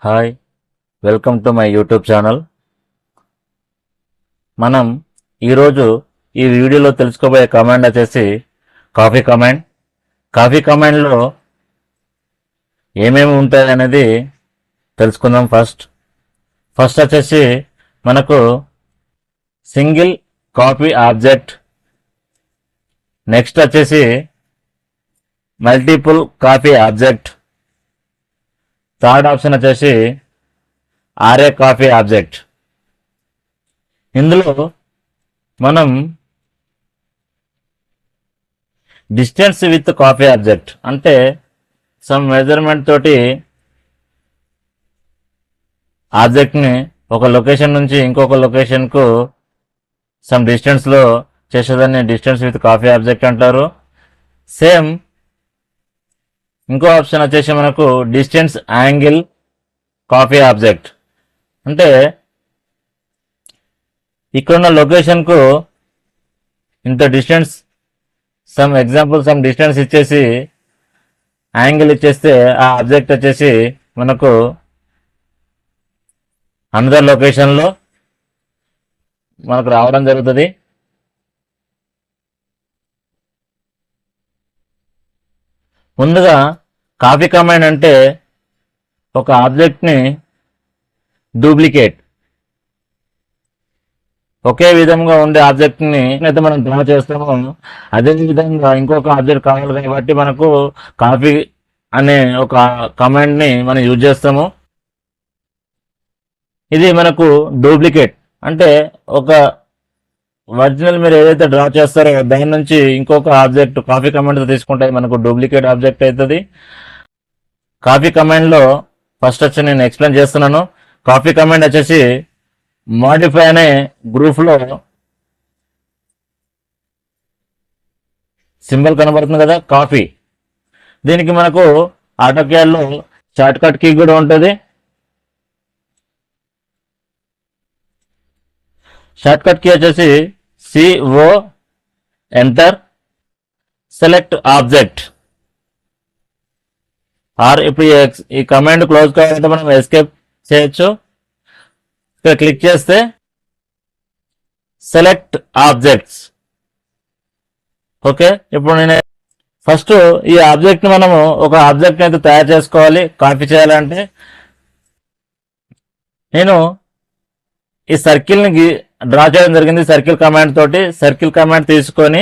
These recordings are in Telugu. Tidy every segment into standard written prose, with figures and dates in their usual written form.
Hi, welcome to my YouTube channel. మనం ఈరోజు ఈ వీడియోలో తెలుసుకోబోయే కమాండ్ వచ్చేసి కాపీ కమాండ్. కాపీ కమాండ్లో ఏమేమి ఉంటాయి అనేది తెలుసుకుందాం. ఫస్ట్ వచ్చేసి మనకు సింగిల్ కాపీ ఆబ్జెక్ట్, నెక్స్ట్ వచ్చేసి multiple copy object, third option వచ్చేసి ఆర్ఏ కాపీ ఆబ్జెక్ట్. ఇందులో మనం డిస్టెన్స్ విత్ కాపీ ఆబ్జెక్ట్ అంటే సమ్ మెజర్మెంట్ తోటి ఆబ్జెక్ట్ని ఒక లొకేషన్ నుంచి ఇంకొక లొకేషన్కు సమ్ డిస్టెన్స్లో చేసేదాన్ని డిస్టెన్స్ విత్ కాపీ ఆబ్జెక్ట్ అంటారు. సేమ్ ఇంకో ఆప్షన్ వచ్చేసి మనకు డిస్టెన్స్ యాంగిల్ కాపీ ఆబ్జెక్ట్ అంటే ఇక్కడున్న లొకేషన్కు ఇంత డిస్టెన్స్, సమ్ డిస్టెన్స్ ఇచ్చేసి యాంగిల్ ఇచ్చేస్తే ఆ ఆబ్జెక్ట్ వచ్చేసి మనకు అనదర్ లొకేషన్లో మనకు రావడం జరుగుతుంది. ముందుగా కాపీ కమాండ్ అంటే ఒక ఆబ్జెక్ట్ని డూప్లికేట్, ఒకే విధంగా ఉండే ఆబ్జెక్ట్ని అయితే మనం డ్రా చేస్తామో అదే విధంగా ఇంకొక ఆబ్జెక్ట్ కావాలి కాబట్టి మనకు కాపీ అనే ఒక కమాండ్ని మనం యూజ్ చేస్తాము. ఇది మనకు డూప్లికేట్ అంటే ఒక ఒరిజినల్ మీరు ఏదైతే డ్రా చేస్తారో దాని నుంచి ఇంకొక ఆబ్జెక్ట్ కాపీ కమాండ్ తీసుకుంటే మనకు డూప్లికేట్ ఆబ్జెక్ట్ అవుతుంది. కాపీ కమాండ్లో ఫస్ట్ వచ్చి నేను ఎక్స్ప్లెయిన్ చేస్తున్నాను. కాపీ కమాండ్ వచ్చేసి మాడిఫై అనే గ్రూప్లో సింబల్ కనబడుతుంది కదా, కాపీ. దీనికి మనకు ఆటోక్యాడ్లో షార్ట్ కట్ కీ కూడా ఉంటుంది. షార్ట్ కట్ కీ వచ్చేసి CO enter, select object. Or ఇప్పుడు ఈ కమాండ్ క్లోజ్ కావాలంటే మనం ఎస్కేప్ చేయొచ్చు. ఇక్కడ క్లిక్ చేస్తే సెలెక్ట్ ఆబ్జెక్ట్స్. ఓకే, ఇప్పుడు నేను ఫస్ట్ ఈ ఆబ్జెక్ట్ మనము ఒక ఆబ్జెక్ట్ అయితే తయారు చేసుకోవాలి. కాపీ చేయాలంటే నేను ఈ సర్కిల్ని డ్రా చేయడం జరిగింది సర్కిల్ కమాండ్ తోటి. సర్కిల్ కమాండ్ తీసుకొని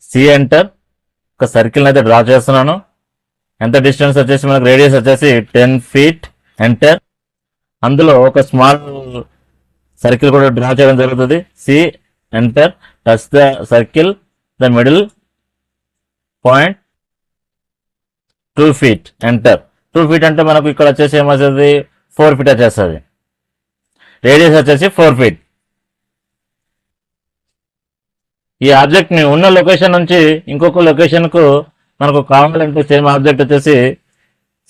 సి ఎంటర్, ఒక సర్కిల్ని అయితే డ్రా చేస్తున్నాను. ఎంత డిస్టెన్స్ వచ్చేసి మనకు రేడియస్ వచ్చేసి 10 feet. ఎంటర్. అందులో ఒక స్మాల్ సర్కిల్ కూడా డ్రా చేయడం జరుగుతుంది. C enter, touch the circle, the middle point 2 feet. Enter. 2 feet అంటే మనకు ఇక్కడ వచ్చేసి ఏమవుతుంది, 4 feet వచ్చేస్తుంది. రేడియస్ వచ్చేసి 4 feet. ఈ ఆబ్జెక్ట్ని ఉన్న లొకేషన్ నుంచి ఇంకొక లొకేషన్కు మనకు కావాలంటే సేమ్ ఆబ్జెక్ట్ వచ్చేసి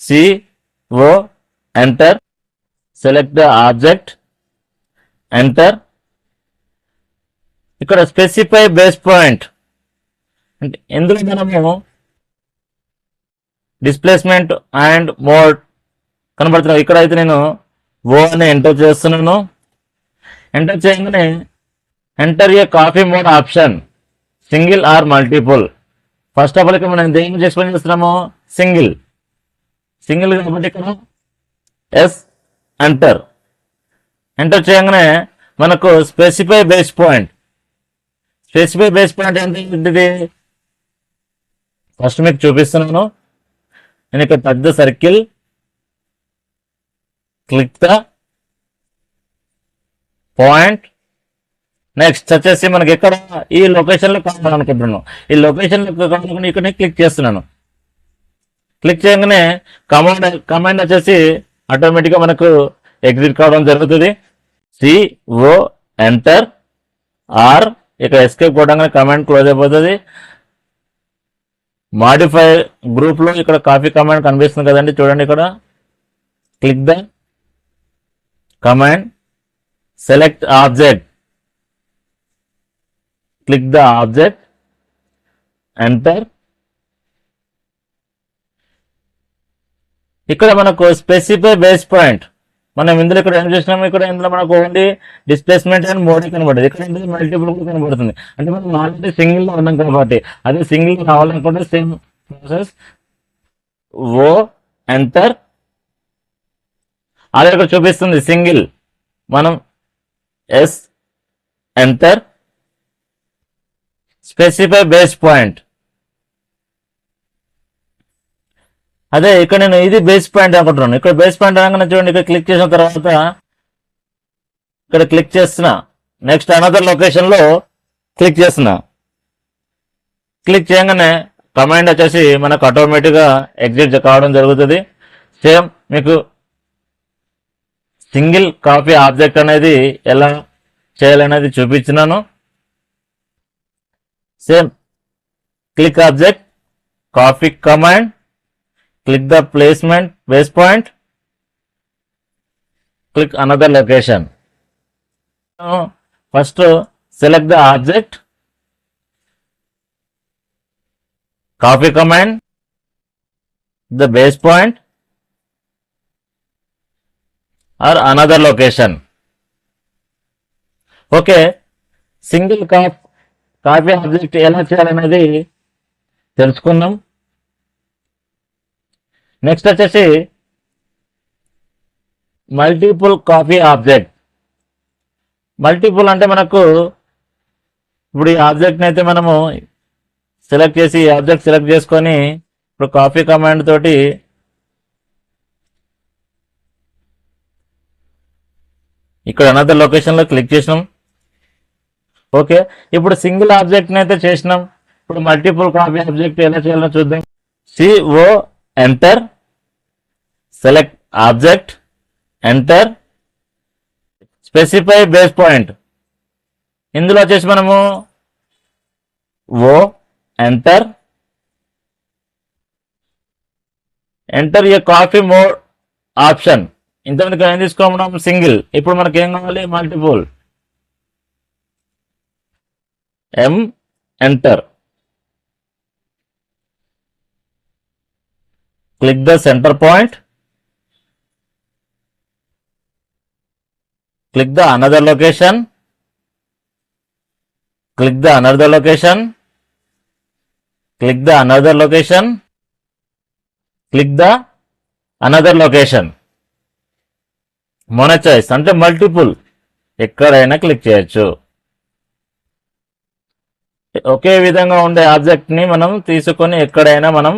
CO enter, select the object, enter. ఇక్కడ స్పెసిఫై బేస్ పాయింట్ అంటే ఎందుకు మనము డిస్ప్లేస్మెంట్ అండ్ మోడ్ కనబడుతున్నాం. ఇక్కడైతే నేను O అని ఎంటర్ చేస్తున్నాను. ఎంటర్ చేయగానే enter A copy mode option, single or multiple. First of all ఇక్కడ మనం దేని గురించి ఎక్స్ప్లెయిన్ చేస్తున్నాము, సింగిల్ కాబట్టి ఇక్కడ ఎస్ ఎంటర్. ఎంటర్ చేయగానే మనకు specify base point. Specify base point ఏంటిది ఫస్ట్ మీకు చూపిస్తున్నాను. నేను ఇక్కడ touch the circle, click the point. Next వచ్చేసి మనకి ఎక్కడ ఈ లొకేషన్లో కావాలనుకుంటున్నాను. ఈ లొకేషన్లో కావాలనుకుని ఇక్కడ క్లిక్ చేస్తున్నాను. క్లిక్ చేయగానే కమాండ్ వచ్చేసి ఆటోమేటిక్గా మనకు ఎగ్జిట్ కావడం జరుగుతుంది. CO ఎంటర్, ఆర్ ఇక్కడ ఎస్కేప్ కొట్టగానే కమాండ్ క్లోజ్ అయిపోతుంది. మాడిఫై గ్రూప్లో ఇక్కడ కాపీ కమాండ్ కనిపిస్తుంది కదండి, చూడండి ఇక్కడ. Click the command, select object, click the object, enter. ఇక్కడ మనకు స్పెసిఫై బేస్ పాయింట్. మనం ఇందులో ఇక్కడ ఏం చేసినాము, ఇక్కడ ఇందులో మనకు ఓన్లీ డిస్ప్లేస్మెంట్ అండ్ మోడ్ కనబడుతుంది. ఇక్కడ ఇందులో మల్టిపుల్ కూడా కనబడుతుంది. అంటే మనం ఆల్రెడీ సింగిల్ లో ఉన్నాం కాబట్టి, అదే సింగిల్ కావాలనుకుంటే సేమ్ ప్రాసెస్, ఓ ఎంటర్. అదే ఇక్కడ చూపిస్తుంది సింగిల్, మనం S enter. Specify base point, అదే ఇక్కడ నేను ఇది బేస్ పాయింట్ అనుకుంటున్నాను. ఇక్కడ బేస్ పాయింట్ అనగానే చూడండి, ఇక్కడ క్లిక్ చేసిన తర్వాత ఇక్కడ క్లిక్ చేస్తున్నా, నెక్స్ట్ అనదర్ లొకేషన్ లో క్లిక్ చేస్తున్నా. క్లిక్ చేయగానే కమాండ్ వచ్చేసి మనకు ఆటోమేటిక్ గా ఎగ్జిట్ కావడం జరుగుతుంది. సేమ్ మీకు సింగిల్ కాపీ ఆబ్జెక్ట్ అనేది ఎలా చేయాలనేది చూపించినాను. Same click object, copy command, click the placement base point, click another location. First select the object, copy command, the base point or another location. Okay, single copy object ఎలా చేయాలనేది తెలుసుకున్నాం. నెక్స్ట్ వచ్చేసి మల్టిపుల్ కాపీ ఆబ్జెక్ట్. మల్టిపుల్ అంటే మనకు ఇప్పుడు ఈ ఆబ్జెక్ట్ని అయితే మనము సెలెక్ట్ చేసి ఈ ఆబ్జెక్ట్ సెలెక్ట్ చేసుకొని ఇప్పుడు కాపీ కమాండ్ తోటి ఇక్కడ అనదర్ లొకేషన్లో క్లిక్ చేసినాం. ఓకే, ఇప్పుడు సింగిల్ ఆబ్జెక్ట్ని అయితే చేసినాం. ఇప్పుడు మల్టిపుల్ కాపీ ఆబ్జెక్ట్ ఎలా చేయాలో చూద్దాం. CO enter, select object, enter. Specify base point, ఇందులో వచ్చేసి మనము O enter, enter A copy mode option. ఇంతమందికి ఏం తీసుకోవడం సింగిల్, ఇప్పుడు మనకి ఏం కావాలి multiple. M enter, click the center point, click the another location, click the another location, click the another location, click the another location. మన చాయిస్ అంటే మల్టిపుల్ ఎక్కడైనా క్లిక్ చేయొచ్చు. ఒకే విధంగా ఉండే ఆబ్జెక్ట్ ని మనం తీసుకొని ఎక్కడైనా మనం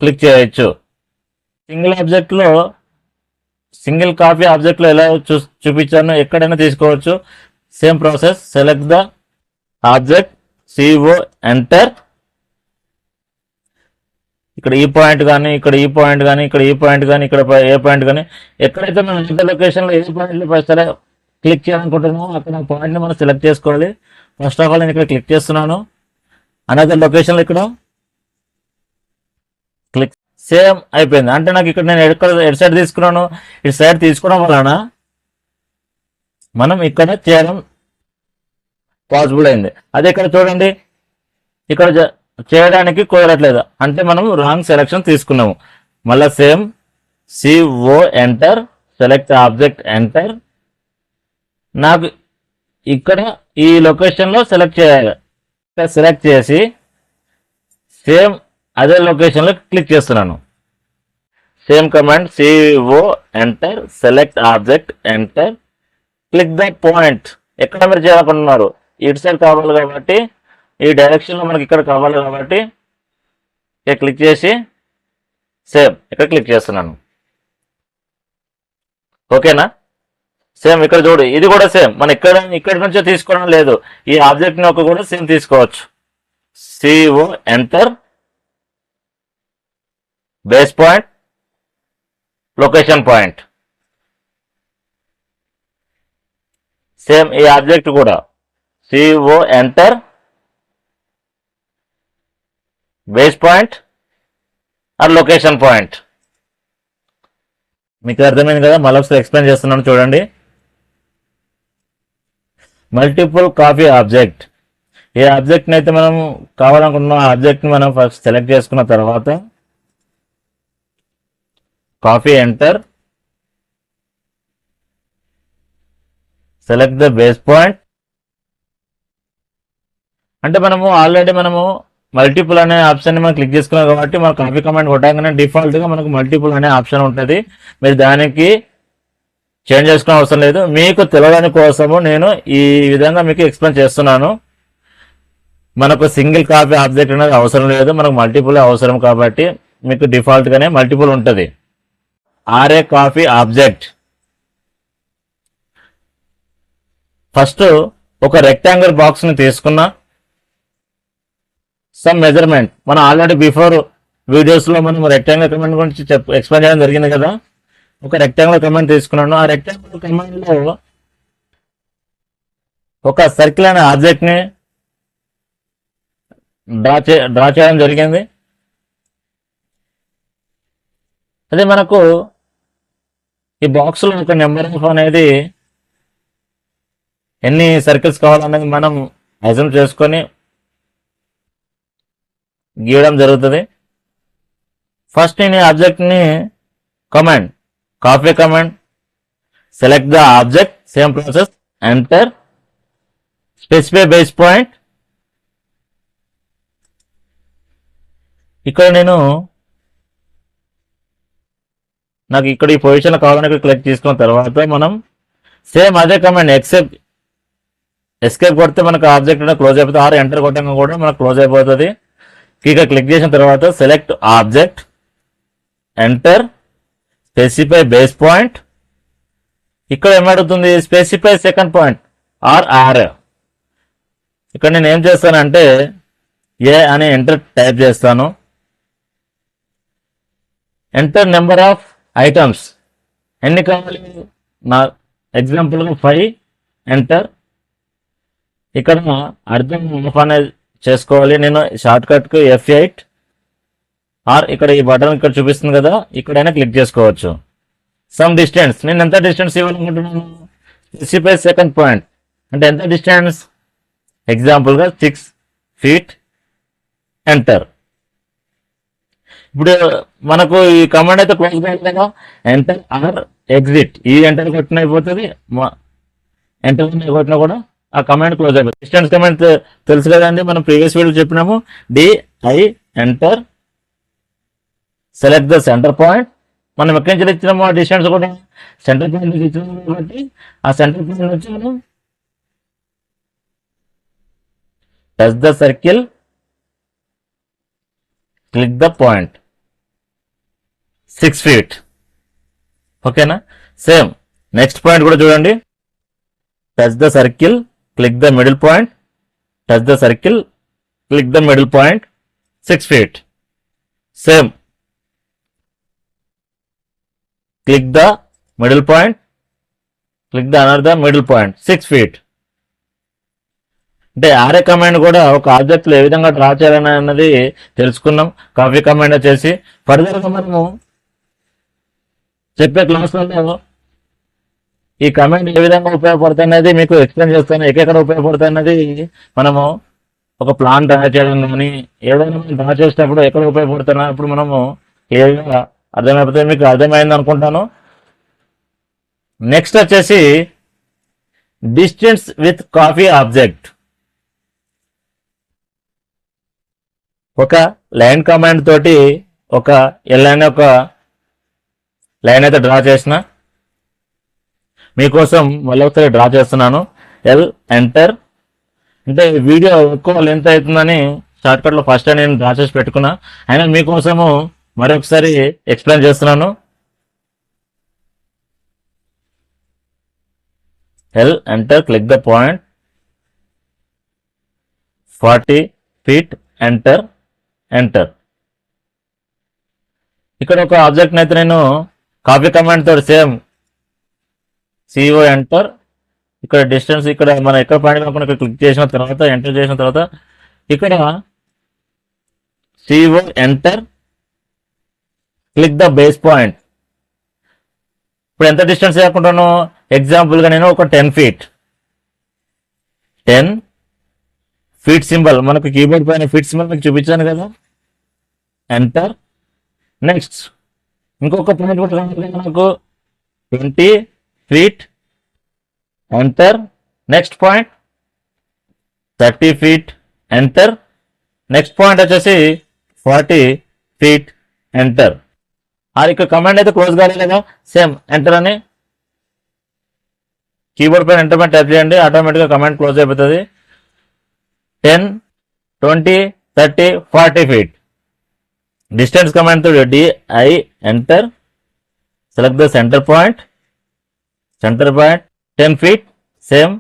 క్లిక్ చేయొచ్చు. సింగిల్ ఆబ్జెక్ట్ లో సింగిల్ కాపీ ఆబ్జెక్ట్ లో ఎలా చూపించాను ఎక్కడైనా తీసుకోవచ్చు. Same process, select the object, CO enter. ఇక్కడ ఈ పాయింట్ కానీ, ఇక్కడ ఈ పాయింట్ కానీ, ఇక్కడ ఈ పాయింట్ కానీ, ఇక్కడ ఏ పాయింట్ కానీ, ఎక్కడైతే మనం ఇంటర్ లొకేషన్ లో ఏ పాయింట్ లో సరే క్లిక్ చేయాలనుకుంటున్నామో అక్కడ పాయింట్ ని మనం సెలెక్ట్ చేసుకోవాలి. ఫస్ట్ ఆఫ్ ఆల్ నేను ఇక్కడ క్లిక్ చేస్తున్నాను. అనదర్ లొకేషన్ లో ఇక్కడ క్లిక్, సేమ్ అయిపోయింది. అంటే నాకు ఇక్కడ నేను ఎటు సైడ్ తీసుకున్నాను, ఇటు సైడ్ తీసుకోవడం వలన మనం ఇక్కడ చేయడం పాసిబుల్ అయింది. అదే ఇక్కడ చూడండి, ఇక్కడ చేయడానికి కుదరట్లేదు అంటే మనం రాంగ్ సెలెక్షన్ తీసుకున్నాము. మళ్ళీ same CO enter, select object enter. నాకు ఇక్కడ ఈ లొకేషన్ లో సెలెక్ట్ చేయాలి. సెలెక్ట్ చేసి సేమ్ అదే లొకేషన్ లో క్లిక్ చేస్తున్నాను. Same command, CO enter, select object enter, click the point. ఎక్కడ మీరు చేయాలనుకుంటున్నారు, ఇటు సైడ్ కావాలి కాబట్టి ఈ డైరెక్షన్ లో మనకి ఇక్కడ కావాలి కాబట్టి ఇక్కడ క్లిక్ చేసి సేమ్ ఇక్కడ క్లిక్ చేస్తున్నాను. ఓకేనా? సేమ్ ఇక్కడ చూడు, ఇది కూడా సేమ్ మన ఇక్కడి నుంచో తీసుకోవడం లేదు, ఈ ఆబ్జెక్ట్ ని కూడా సేమ్ తీసుకోవచ్చు. CO enter, base point, location point. Same ఈ ఆబ్జెక్ట్ కూడా CO enter, base point or location point. మీకు అర్థమైంది కదా? మళ్ళీ ఒకసారి ఎక్స్ప్లెయిన్ చేస్తున్నాను చూడండి. మల్టిపుల్ కాపీ ఆబ్జెక్ట్, ఏ ఆబ్జెక్ట్ని అయితే మనం కావాలనుకుంటున్నాం ఆ ఆబ్జెక్ట్ని మనం ఫస్ట్ సెలెక్ట్ చేసుకున్న తర్వాత copy enter, select the base point. అంటే మనము మల్టిపుల్ అనే ఆప్షన్ మనం క్లిక్ చేసుకున్నాం కాబట్టి మన కాపీ కమాండ్ కొట్టగానే డిఫాల్ట్ గా మనకు మల్టిపుల్ అనే ఆప్షన్ ఉంటుంది. మీరు దానికి చేంజ్ చేసుకునే అవసరం లేదు. మీకు తెలియని కోసము నేను ఈ విధంగా మీకు ఎక్స్ప్లెయిన్ చేస్తున్నాను. మనకు సింగిల్ కాపీ ఆబ్జెక్ట్ అనేది అవసరం లేదు, మనకు మల్టిపుల్ అవసరం కాబట్టి మీకు డిఫాల్ట్ గానే మల్టిపుల్ ఉంటుంది. Or a copy object. ఫస్ట్ ఒక రెక్టాంగిల్ బాక్స్ ని తీసుకున్నా, సమ్ మెజర్మెంట్. మనం ఆల్రెడీ బిఫోర్ వీడియోస్ లో మనం రెక్టాంగిల్ కమాండ్ గురించి ఎక్స్ప్లెయిన్ చేయడం జరిగింది కదా. ఒక రెక్టాంగిల్ కమాండ్ తీసుకున్నాను. ఆ రెక్టాంగిల్ కమాండ్ లో ఒక సర్కిల్ అనే ఆబ్జెక్ట్ ని డ్రా చేయడం జరిగింది. అదే మనకు ఈ బాక్స్ లో ఒక నెంబర్ ఆఫ్ అనేది ఎన్ని సర్కిల్స్ కావాలనేది మనం అజ్యూమ్ చేసుకొని గీయడం జరుగుతుంది. ఫస్ట్ నేను ఆబ్జెక్ట్ ని command copy command, select the object, same process, enter, specify base point. ఇక్కడ నాకు ఇక్కడ ఈ పొజిషన్ కావాలని క్లిక్ చేసుకున్న తర్వాత మనం సేమ్ అదే కమాండ్ ఎస్కేప్ కొడితే మనకు ఆబ్జెక్ట్ క్లోజ్ అయిపోతుంది. ఆర్ ఎంటర్ కొట్టడం కూడా మనకు క్లోజ్ అయిపోతుంది. ఇక క్లిక్ చేసిన తర్వాత select object, enter, specify base point. ఇక్కడ ఏమడుగుతుంది? Specify second point R. ఇక్కడ నేను ఏం చేస్తానంటే ఏ అని ఎంటర్ టైప్ చేస్తాను. ఎంటర్ నెంబర్ ఆఫ్ ఐటమ్స్, ఎన్ని కావాలి నా ఎగ్జాంపుల్గా 5. ఎంటర్. ఇక్కడ అర్థం ఆఫ్ అనేది చేసుకోవాలి. నేను షార్ట్ కట్ కు F8 ఆర్ ఇక్కడ ఈ బటన్ ఇక్కడ చూపిస్తుంది కదా, ఇక్కడైనా క్లిక్ చేసుకోవచ్చు. సమ్ డిస్టెన్స్, నేను ఎంత డిస్టెన్స్ ఇవ్వాలనుకుంటున్నాను? స్పెసిఫై సెకండ్ పాయింట్ అంటే ఎంత డిస్టెన్స్? ఎగ్జాంపుల్ గా 6 feet. ఎంటర్. ఇప్పుడు మనకు ఈ కమాండ్ అయితే క్లోజ్ కాలేదా? Enter or exit. ఈ ఎంటర్ కొట్టిన అయిపోతుంది, ఎంటర్ కొట్టినా కూడా ఆ కమాండ్ క్లోజ్ అయిపోతుంది. డిస్టెన్స్ కమాండ్ తెలుసు కదండి, మనం ప్రీవియస్ వీడియో చెప్పినాము. DI enter, select the centre point. మనం ఎక్కడి నుంచి ఇచ్చినాము ఆ డిస్టెన్స్ కూడా సెంటర్ పాయింట్ నుంచి ఇచ్చినాము కాబట్టి ఆ సెంటర్ పాయింట్ నుంచి మనం touch the circle, click the point, 6 feet. ఓకేనా? సేమ్ నెక్స్ట్ పాయింట్ కూడా చూడండి. Touch the circle, click the middle point, touch the circle, click the middle point, 6 feet. Same click the middle point, click the another middle point, 6 feet. అంటే ఆర్ఏ కమాండ్ కూడా ఒక ఆబ్జెక్ట్ లో ఏ విధంగా డ్రా చేయాలని అన్నది తెలుసుకున్నాం. కాపీ కమాండ్ వచ్చేసి ఫర్దర్ గా మనము చెప్పే క్లాసులలో ఈ కమాండ్ ఏ విధంగా ఉపయోగపడుతుంది అనేది మీకు ఎక్స్ప్లెయిన్ చేస్తాను. ఎక్కడ ఉపయోగపడుతుంది అనేది మనము ఒక ప్లాన్ డ్రా చేయడం కానీ ఏదైనా డ్రా చేసేటప్పుడు ఎక్కడ ఉపయోగపడుతున్నా ఇప్పుడు మనము ఏదైనా అర్థమైపోతే మీకు అర్థమైంది అనుకుంటాను. నెక్స్ట్ వచ్చేసి డిస్టెన్స్ విత్ కాపీ ఆబ్జెక్ట్. ఒక లైన్ కమాండ్ తోటి ఒక ఎల్ అనే ఒక లైన్ అయితే డ్రా చేసిన మీకోసం మళ్ళీ ఒకసారి డ్రా చేస్తున్నాను. L enter. అంటే వీడియో ఎక్కువ లెంత్ అవుతుందని షార్ట్ కట్ లో ఫస్ట్ నేను డ్రా చేసి పెట్టుకున్నా, అయినా మీకోసము మరొకసారి ఎక్స్ప్లెయిన్ చేస్తున్నాను. L enter, click the point, 40 feet. Enter. Enter. ఇక్కడ ఒక ఆబ్జెక్ట్ అయితే నేను కాపీ కమాండ్ తోటి సేమ్ CO ఎంటర్. ఇక్కడ డిస్టెన్స్ ఇక్కడ మనం ఎక్కడ పాయింట్ కాకుండా ఇక్కడ క్లిక్ చేసిన తర్వాత ఎంటర్ చేసిన తర్వాత ఇక్కడ CO enter, click the base point. ఇప్పుడు ఎంత డిస్టెన్స్ వేయకుండాను ఎగ్జాంపుల్ గా నేను ఒక 10 feet, 10 ఫీట్ సింబల్, మనకు కీబోర్డ్ పైన ఫీట్ సింబల్ మీకు చూపించాను కదా, ఎంటర్. నెక్స్ట్ ఇంకొక పాయింట్ కూడా రావాలి మనకు, 20 feet, enter. Next point 30 feet, enter. Next point వచ్చేసి 40 feet, ఎంటర్. అది ఇక్కడ కమాండ్ అయితే క్లోజ్ కాలేదు కదా, సేమ్ ఎంటర్ అని కీబోర్డ్ పైన ఎంటర్ పైన టైప్ చేయండి, ఆటోమేటిక్గా కమాండ్ క్లోజ్ అయిపోతుంది. 10, 20, 30, 40 feet. డిస్టెన్స్ కమాండ్ తో DI enter. Select the centre point, 10 feet, same.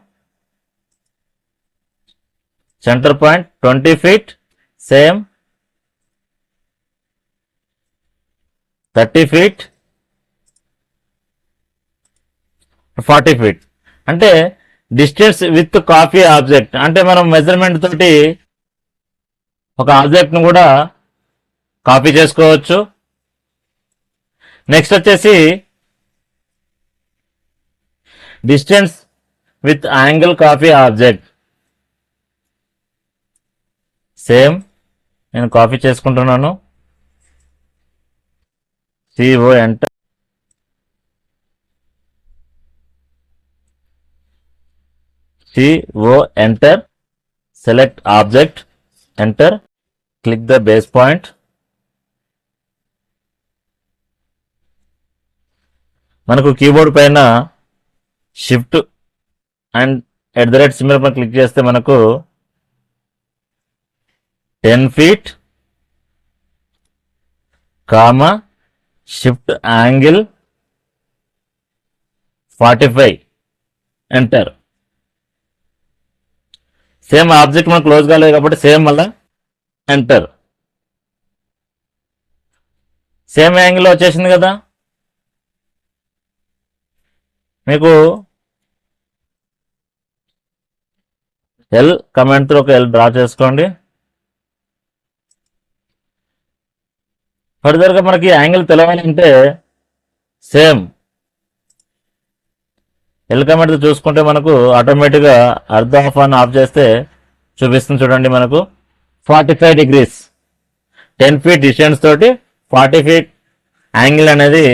Centre point 20 feet, same. 30 feet, 40 feet. అంటే డిస్టెన్స్ విత్ కాపీ ఆబ్జెక్ట్, అంటే మనం మెజర్మెంట్ తోటి ఒక ఆబ్జెక్ట్ ను కూడా కాపీ చేసుకోవచ్చు. నెక్స్ట్ వచ్చేసి distance with angle copy object, same. నేను కాపీ చేసుకుంటున్నాను, CO enter. CO enter. Select object, enter. Click the base point. మనకు కీబోర్డ్ పైన షిఫ్ట్ అండ్ @ సింబల్ పైన క్లిక్ చేస్తే మనకు 10 feet, comma shift angle 45, enter. Same object మనకు క్లోజ్ కాలేదు కాబట్టి సేమ్ మళ్ళా ఎంటర్. సేమ్ యాంగిల్ వచ్చేసింది కదా. మీకు L కమాండ్ తో ఒక L డ్రా చేసుకోండి. ఫర్దర్గా మనకి యాంగిల్ తెలవాలంటే సేమ్ L కమాండ్ తో చూసుకుంటే మనకు ఆటోమేటిక్గా అర్ధ ఆఫ్ అని ఆఫ్ చేస్తే చూపిస్తుంది చూడండి, మనకు 45 degrees, 10 feet డిస్టెన్స్ తోటి 40 feet యాంగిల్ అనేది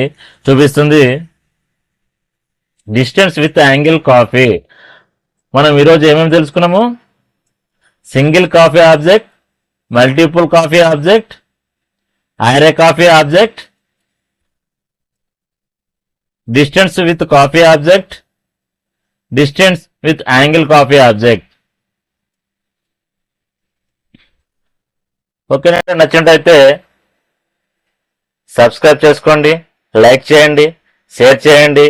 చూపిస్తుంది. Distance with angle copy. మనం ఈరోజు ఏమేమి తెలుసుకున్నాము? Single copy object, multiple copy object, array copy object, distance with copy object, distance with angle copy object. ఓకేనండి, నచ్చినట్టయితే సబ్స్క్రైబ్ చేసుకోండి, లైక్ చేయండి, షేర్ చేయండి.